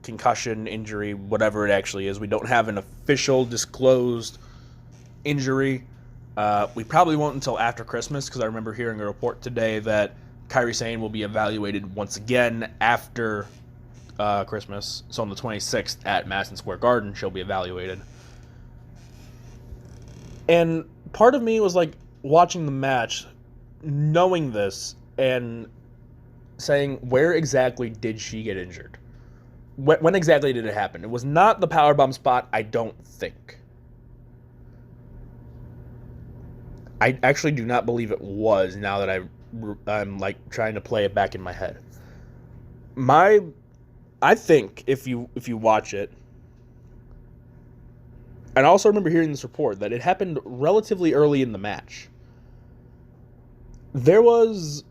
concussion, injury, whatever it actually is. We don't have an official disclosed injury. We probably won't until after Christmas, because I remember hearing a report today that Kairi Sane will be evaluated once again after Christmas. So on the 26th at Madison Square Garden, she'll be evaluated. And part of me was like watching the match, knowing this, and saying, where exactly did she get injured? When exactly did it happen? It was not the powerbomb spot, I don't think. I actually do not believe it was, now that I'm like trying to play it back in my head. I think if you watch it, and I also remember hearing this report that it happened relatively early in the match. There was,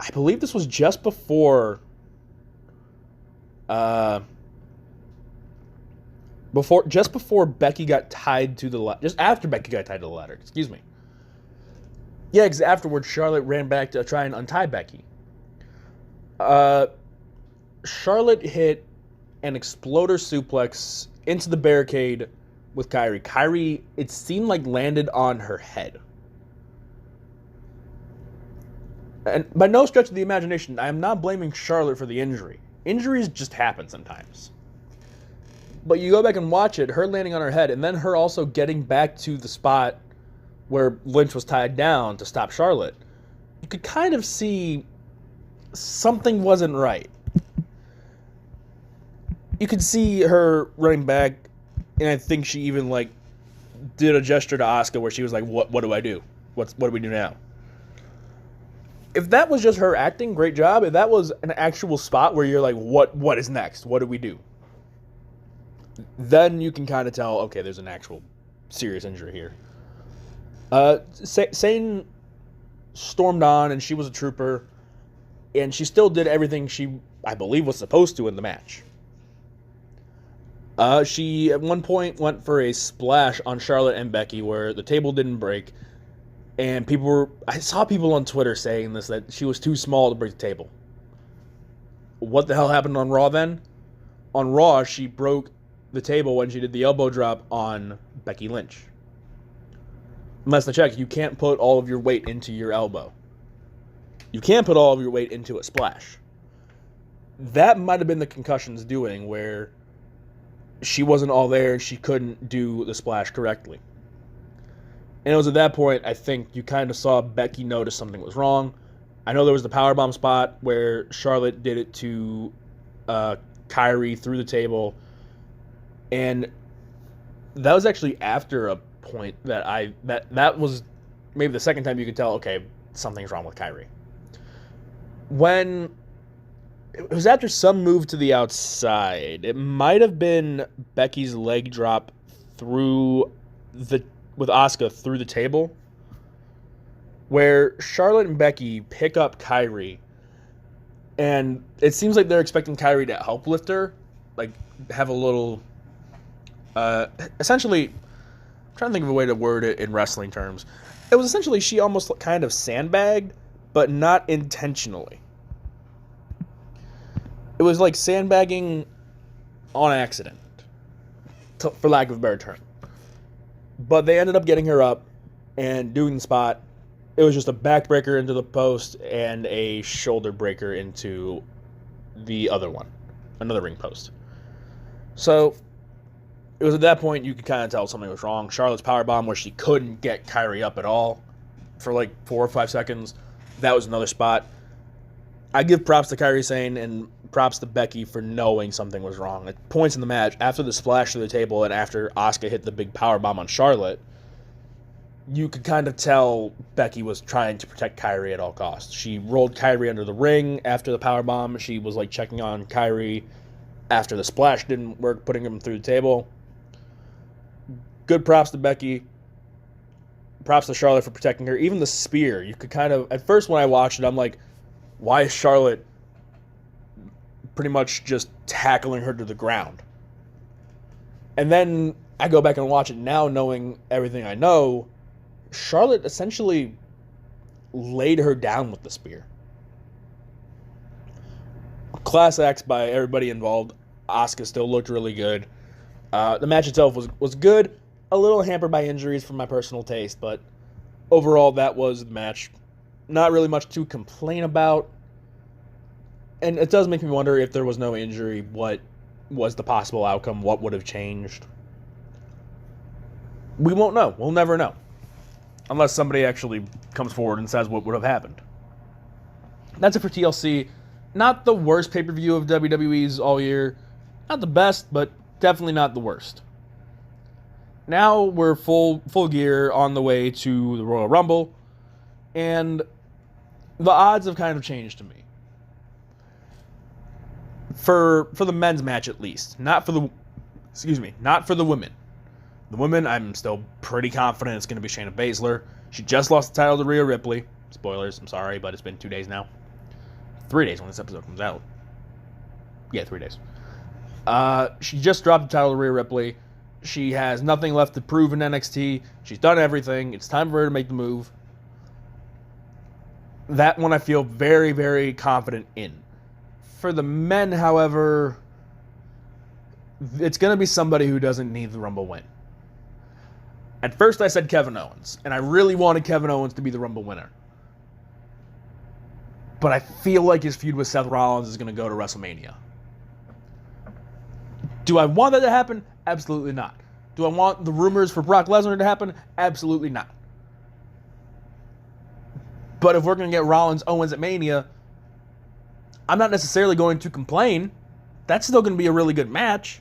I believe this was just before Becky got tied to the ladder. Just after Becky got tied to the ladder, excuse me. Yeah, because afterwards Charlotte ran back to try and untie Becky. Charlotte hit an exploder suplex into the barricade with Kairi. Kairi, it seemed like, landed on her head. And by no stretch of the imagination, I am not blaming Charlotte for the injury. Injuries just happen sometimes. But you go back and watch it, her landing on her head, and then her also getting back to the spot where Lynch was tied down to stop Charlotte. You could kind of see something wasn't right. You could see her running back, and I think she even like did a gesture to Asuka where she was like, "What do I do? What do we do now?" If that was just her acting, great job. If that was an actual spot where you're like, what is next? What do we do? Then you can kind of tell, okay, there's an actual serious injury here. Sane stormed on, and she was a trooper, and she still did everything she, I believe, was supposed to in the match. She, at one point, went for a splash on Charlotte and Becky where the table didn't break. And I saw people on Twitter saying this, that she was too small to break the table. What the hell happened on Raw then? On Raw, she broke the table when she did the elbow drop on Becky Lynch. Unless the check, you can't put all of your weight into your elbow. You can't put all of your weight into a splash. That might have been the concussion's doing, where she wasn't all there and she couldn't do the splash correctly. And it was at that point, I think, you kind of saw Becky notice something was wrong. I know there was the powerbomb spot where Charlotte did it to Kairi through the table. And that was actually after a point that was maybe the second time you could tell, okay, something's wrong with Kairi. When it was after some move to the outside, it might have been Becky's leg drop with Asuka through the table, where Charlotte and Becky pick up Kairi, and it seems like they're expecting Kairi to help lift her, like have a little, essentially, I'm trying to think of a way to word it in wrestling terms. It was essentially she almost kind of sandbagged, but not intentionally. It was like sandbagging on accident, for lack of a better term. But they ended up getting her up and doing the spot. It was just a backbreaker into the post and a shoulder breaker into the other one, another ring post. So it was at that point you could kind of tell something was wrong. Charlotte's powerbomb, where she couldn't get Kairi up at all for like 4 or 5 seconds, that was another spot. I give props to Kairi Sane and props to Becky for knowing something was wrong. At points in the match, after the splash to the table and after Asuka hit the big powerbomb on Charlotte, you could kind of tell Becky was trying to protect Kairi at all costs. She rolled Kairi under the ring after the powerbomb. She was like checking on Kairi after the splash didn't work, putting him through the table. Good props to Becky. Props to Charlotte for protecting her. Even the spear, you could kind of, at first when I watched it, I'm like, why is Charlotte pretty much just tackling her to the ground? And then I go back and watch it now, knowing everything I know. Charlotte essentially laid her down with the spear. class acts by everybody involved. Asuka still looked really good. The match itself was good, a little hampered by injuries for my personal taste, but overall that was the match. Not really much to complain about. And it does make me wonder, if there was no injury, what was the possible outcome? What would have changed? We won't know. We'll never know. Unless somebody actually comes forward and says what would have happened. That's it for TLC. Not the worst pay-per-view of WWE's all year. Not the best, but definitely not the worst. Now we're full gear on the way to the Royal Rumble. And the odds have kind of changed to me. For the men's match, at least. Not for the women. The women, I'm still pretty confident it's going to be Shayna Baszler. She just lost the title to Rhea Ripley. Spoilers, I'm sorry, but it's been 2 days now. 3 days when this episode comes out. Yeah, 3 days. She just dropped the title to Rhea Ripley. She has nothing left to prove in NXT. She's done everything. It's time for her to make the move. That one I feel very, very confident in. For the men, however, it's going to be somebody who doesn't need the Rumble win. At first I said Kevin Owens, and I really wanted Kevin Owens to be the Rumble winner. But I feel like his feud with Seth Rollins is going to go to WrestleMania. Do I want that to happen? Absolutely not. Do I want the rumors for Brock Lesnar to happen? Absolutely not. But if we're going to get Rollins-Owens at Mania, I'm not necessarily going to complain. That's still going to be a really good match.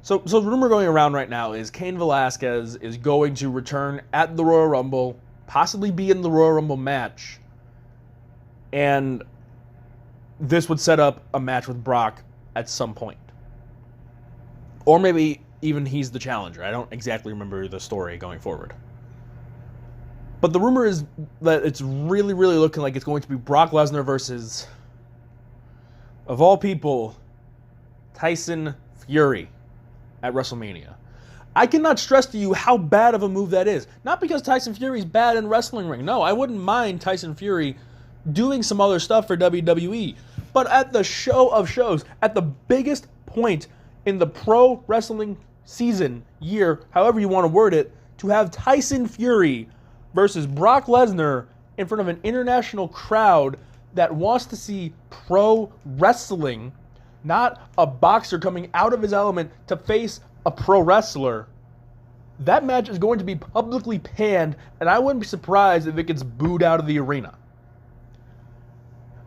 So the rumor going around right now is Cain Velasquez is going to return at the Royal Rumble, possibly be in the Royal Rumble match. And this would set up a match with Brock at some point. Or maybe even he's the challenger. I don't exactly remember the story going forward. But the rumor is that it's really, really looking like it's going to be Brock Lesnar versus, of all people, Tyson Fury at WrestleMania. I cannot stress to you how bad of a move that is. Not because Tyson Fury's bad in wrestling ring. No, I wouldn't mind Tyson Fury doing some other stuff for WWE. But at the show of shows, at the biggest point in the pro wrestling season, year, however you want to word it, to have Tyson Fury versus Brock Lesnar in front of an international crowd that wants to see pro wrestling, not a boxer coming out of his element to face a pro wrestler, that match is going to be publicly panned, and I wouldn't be surprised if it gets booed out of the arena.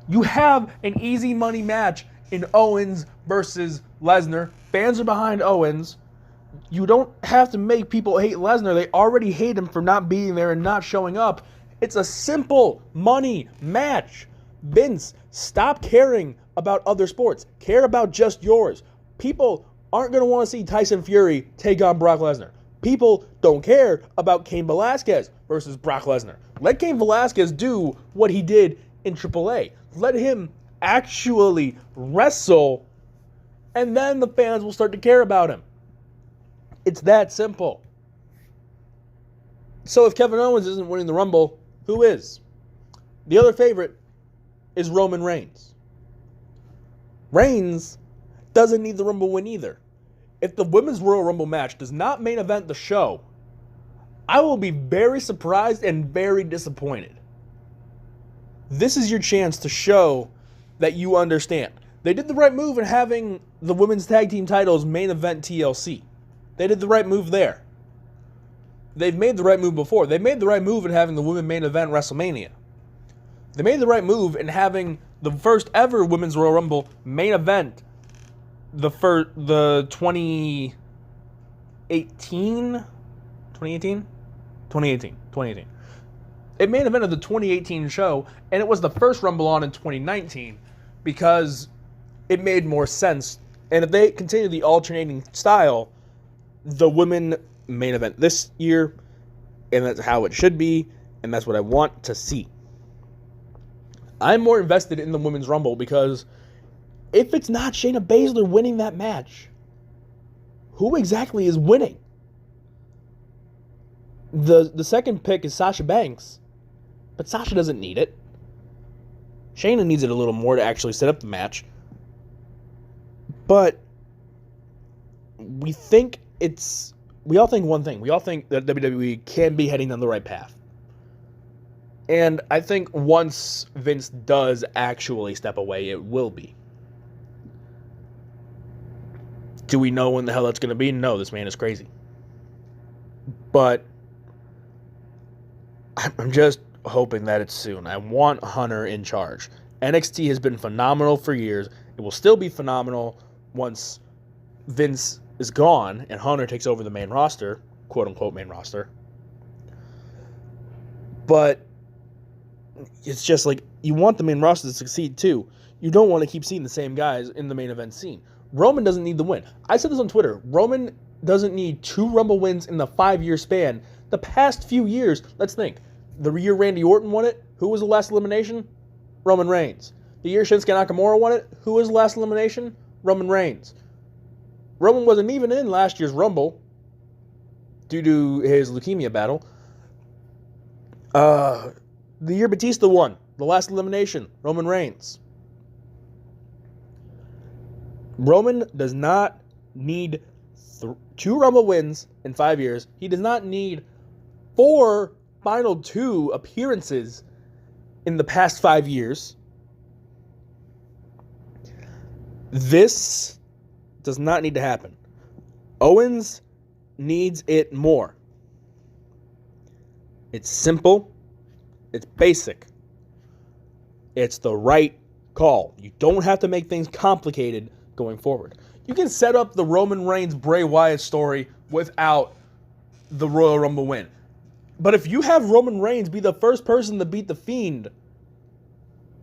You have an easy money match in Owens versus Lesnar. Fans are behind Owens. You don't have to make people hate Lesnar. They already hate him for not being there and not showing up. It's a simple money match. Vince, stop caring about other sports. Care about just yours. People aren't going to want to see Tyson Fury take on Brock Lesnar. People don't care about Cain Velasquez versus Brock Lesnar. Let Cain Velasquez do what he did in AAA. Let him actually wrestle, and then the fans will start to care about him. It's that simple. So if Kevin Owens isn't winning the Rumble, who is? The other favorite is Roman Reigns. Reigns doesn't need the Rumble win either. If the Women's Royal Rumble match does not main event the show, I will be very surprised and very disappointed. This is your chance to show that you understand. They did the right move in having the women's tag team titles main event TLC. They did the right move there. They've made the right move before. They made the right move in having the women main event WrestleMania. They made the right move in having the first ever Women's Royal Rumble main event the 2018? 2018. It main evented the 2018 show, and it was the first Rumble on in 2019 because it made more sense. And if they continue the alternating style, the women main event this year, and that's how it should be, and that's what I want to see. I'm more invested in the Women's Rumble because if it's not Shayna Baszler winning that match, who exactly is winning? The second pick is Sasha Banks, but Sasha doesn't need it. Shayna needs it a little more to actually set up the match. But we all think one thing. We all think that WWE can be heading down the right path. And I think once Vince does actually step away, it will be. Do we know when the hell that's going to be? No, this man is crazy. But I'm just hoping that it's soon. I want Hunter in charge. NXT has been phenomenal for years. It will still be phenomenal once Vince is gone and Hunter takes over the main roster, quote-unquote main roster. But it's just like, you want the main roster to succeed too. You don't want to keep seeing the same guys in the main event scene. Roman doesn't need the win. I said this on Twitter. Roman doesn't need 2 Rumble wins in the 5-year span. The past few years, let's think. The year Randy Orton won it, who was the last elimination? Roman Reigns. The year Shinsuke Nakamura won it, who was the last elimination? Roman Reigns. Roman wasn't even in last year's Rumble due to his leukemia battle. The year Batista won, the last elimination, Roman Reigns. Roman does not need 2 Rumble wins in 5 years. He does not need 4 final 2 appearances in the past 5 years. This does not need to happen. Owens needs it more. It's simple. It's basic. It's the right call. You don't have to make things complicated going forward. You can set up the Roman Reigns Bray Wyatt story without the Royal Rumble win. But if you have Roman Reigns be the first person to beat The Fiend,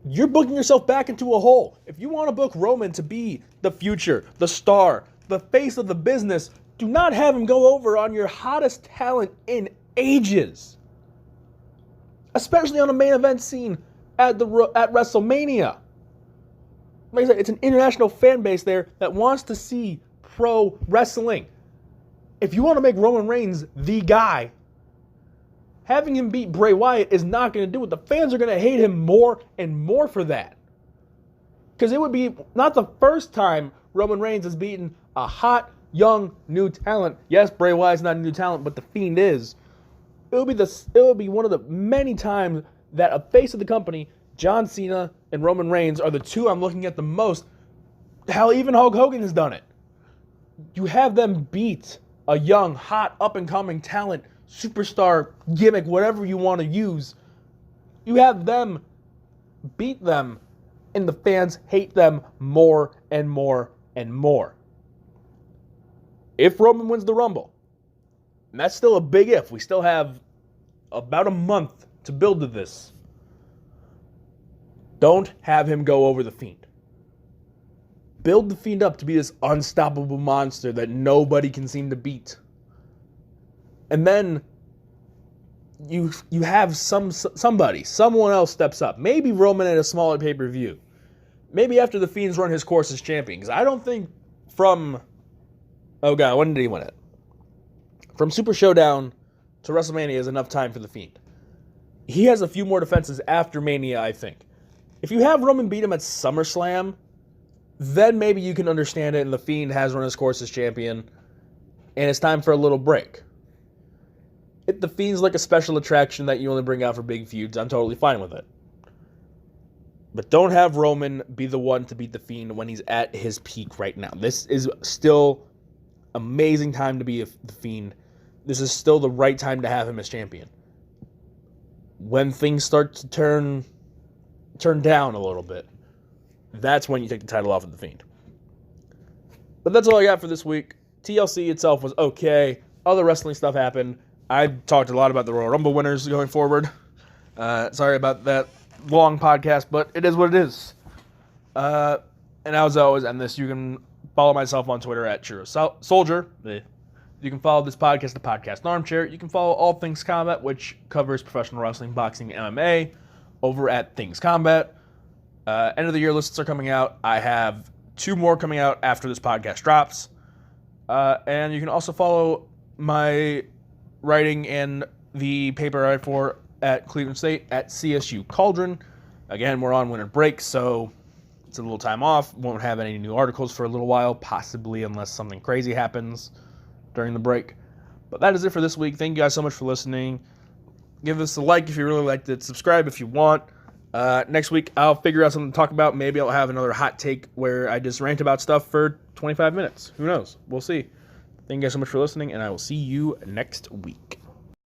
you're booking yourself back into a hole. If you want to book Roman to be the future, the star, the face of the business, do not have him go over on your hottest talent in ages. Especially on a main event scene at WrestleMania. Like I said, it's an international fan base there that wants to see pro wrestling. If you want to make Roman Reigns the guy, having him beat Bray Wyatt is not going to do it. The fans are going to hate him more and more for that. Because it would be not the first time Roman Reigns has beaten a hot, young, new talent. Yes, Bray Wyatt's not a new talent, but The Fiend is. It will be one of the many times that a face of the company, John Cena and Roman Reigns, are the 2 I'm looking at the most. Hell, even Hulk Hogan has done it. You have them beat a young, hot, up-and-coming talent, superstar, gimmick, whatever you want to use. You have them beat them, and the fans hate them more and more and more. If Roman wins the Rumble, and that's still a big if. We still have about a month to build to this. Don't have him go over The Fiend. Build The Fiend up to be this unstoppable monster that nobody can seem to beat. And then you have someone else steps up. Maybe Roman at a smaller pay-per-view. Maybe after The Fiend's run his course as champion. Because I don't think from... Oh God, when did he win it? From Super Showdown to WrestleMania is enough time for The Fiend. He has a few more defenses after Mania, I think. If you have Roman beat him at SummerSlam, then maybe you can understand it and The Fiend has run his course as champion and it's time for a little break. If The Fiend's like a special attraction that you only bring out for big feuds, I'm totally fine with it. But don't have Roman be the one to beat The Fiend when he's at his peak right now. This is still amazing time to be The Fiend. This is still the right time to have him as champion. When things start to turn down a little bit, that's when you take the title off of The Fiend. But that's all I got for this week. TLC itself was okay. Other wrestling stuff happened. I talked a lot about the Royal Rumble winners going forward. Sorry about that long podcast, but it is what it is. And as always, and this, you can follow myself on Twitter at CheerSoldier. You can follow this podcast, the podcast Armchair. You can follow All Things Combat, which covers professional wrestling, boxing, MMA, over at Things Combat. End of the year lists are coming out. I have 2 more coming out after this podcast drops. And you can also follow my writing and the paper I write for at Cleveland State at CSU Cauldron. Again, we're on winter break, so It's a little time off. Won't have any new articles for a little while, possibly unless something crazy happens during the break. But that is it for this week. Thank you guys so much for listening. Give us a like if you really liked it. Subscribe if you want. Next week, I'll figure out something to talk about. Maybe I'll have another hot take where I just rant about stuff for 25 minutes. Who knows? We'll see. Thank you guys so much for listening, and I will see you next week.